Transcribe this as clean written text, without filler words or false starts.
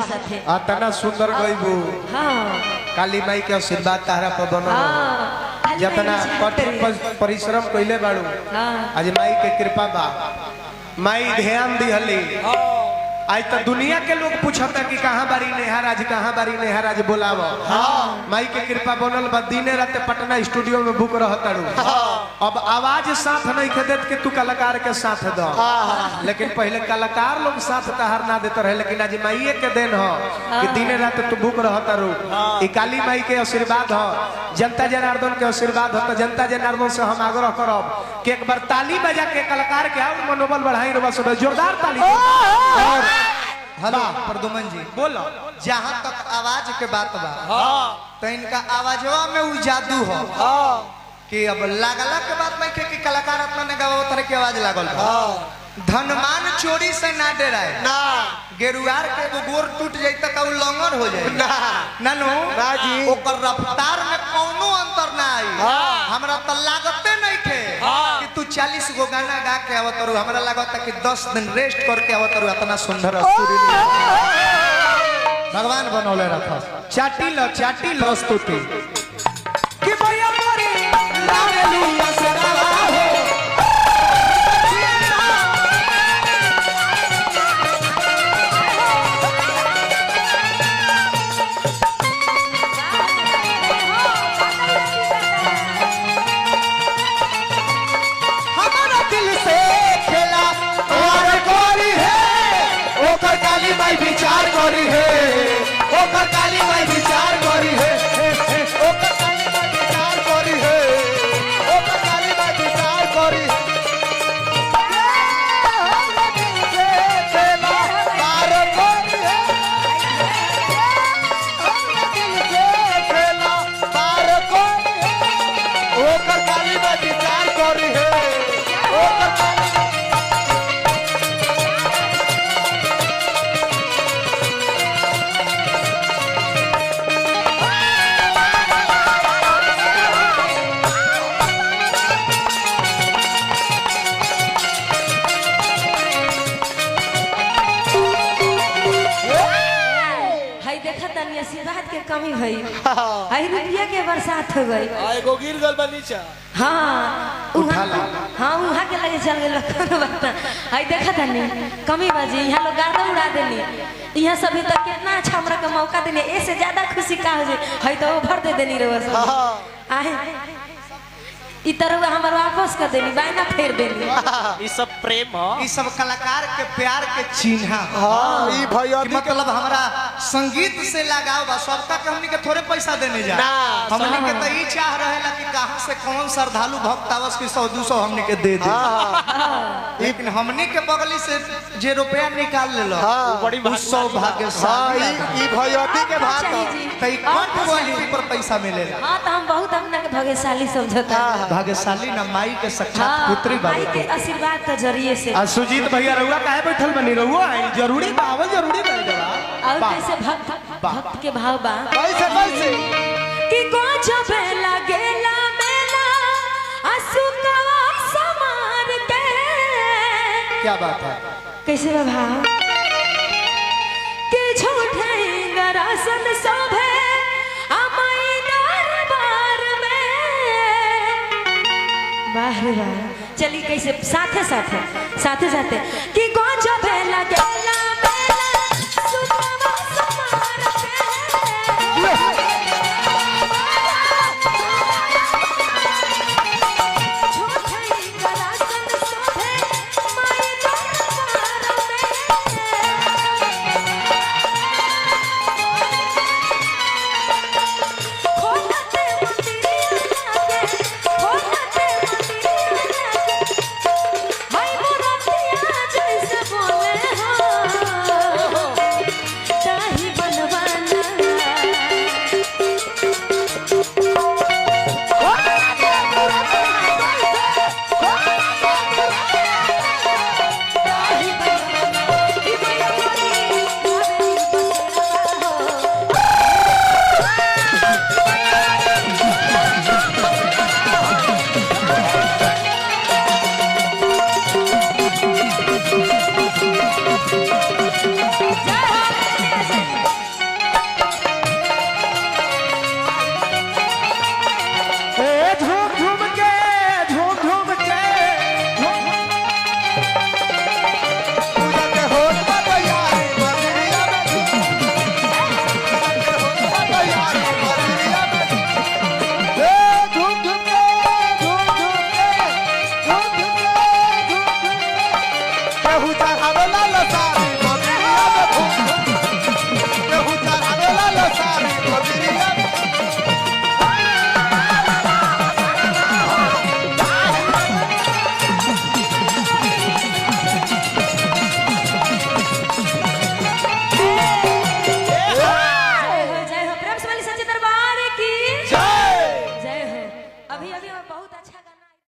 साथे अतना सुंदर गईबू। हां काली माई के आशीर्वाद तारा पर बनल। हां जतना कठिन परिश्रम कइले बाड़ू आज माई के कृपा बा। माई ध्यान दिहली। आज तो दुनिया के लोग पूछता कि कहाँ बारी नेहाराज कहाँ बारी नेहाराज बोलाव। माई के कृपा बनल बा। दिने रात पटना स्टूडियो में बुक रहताड़ू। अब आवाज साथ नहीं खेदत कि तू कलाकार के साथ दो। लेकिन पहले कलाकार लोग साथ तहार ना देते रहे। लेकिन आज माई के देन हो कि दिने रात तू बुक रहताड़ू। ई काली माई के आशीर्वाद हो। जनता जनार्दन के आशीर्वाद हो। तो जनता जनार्दन से हम आग्रह करब कि एक बार ताली बजा के कलाकार के और मनोबल बढ़ाई रबा सब जोरदार ताली। और हेलो प्रदुमन जी बोलो। जहाँ तक आवाज के बात बा तो इनका आवाजवा में वो जादू हो कि अब लागला के बात में कि कलाकार अपना ने गावा तरह की आवाज लागल धनमान चोरी से ना डराए ना गेरुआर के वो गोर टूट जाए तक वो लंगर हो जाए ना नानू ना जी ओकर रफ्तार में कोनो अंतर ना आई। हमरा त लागते नहीं थे कि तू 40 गो गाना गा के आवत रहो। हमरा लागत कि 10 दिन रेस्ट करके आवत रहो। इतना सुंदर भगवान बनौले रखा। चाटी लो स्तुति कि भैया मोरी हालेलुया सदावा हो हमारा दिल से खेला और कोरी है ओकर काली माई विचार करी है ओकर काली माई विचार करी है ओकर काली माई विचार करी है ओकर काली माई विचार करी हमरा दिल से खेला और कोरी है हमरा दिल से खेला और कोरी है ओकर काली माई विचार करी है ओकर काली हाय देखा तनी आशीर्वाद के कमी भई हाय रुपया के बरसात हो गई एगो गिर गल बा नीचा। हाँ उहाँ के लगे चल गए कोनो बात ना। हाय देखा तनी कमी बाजी यहाँ लोग गार्डन उड़ा देनी। यहाँ सभी तक कितना अच्छा हमरा के मौका देनी। ऐसे ज्यादा खुशी का हो जाए हाय तो भर दे देनी रे बस आए इ तरह हमर वापस कर देनी बायना फेर देनी। ई सब प्रेम हो। ई सब कलाकार के प्यार के चिन्ह हां ई भैया मतलब हमरा संगीत से लगाव बा। सबका के हमनी के थोड़े पैसा देने जा हमनी के तो ई चाह रहेला कि कहां से कौन श्रद्धालु भक्त आवस की 100-200 हमनी के दे दे। लेकिन हमनी के बगली से जे रुपया निकाल लेलो बड़ी सौभाग्यशाली ई भैया के बात तई कट वाली पर पैसा मिलेला। हां तो हम बहुत अपना के भाग्यशाली समझता भाग्यशाली ना माई के साक्षात पुत्री माई बाबू के आशीर्वाद के जरिए से। सुजीत भैया रहुआ काहे बैठल बनी रहुआ जरूरी बावल जरूरी बन जरा। और कैसे भक्त के भाव बा कैसे कैसे कि कोच बेला गेला मेला असुकवा समार के क्या बात है। कैसे बा भाव कि झूठे गरासन सोभे अमई दरबार में बाहर बाहर चली कैसे साथे साथे कि कोच बेला गेला मेला सुकवा समार के केहू चढ़ावे ला लसा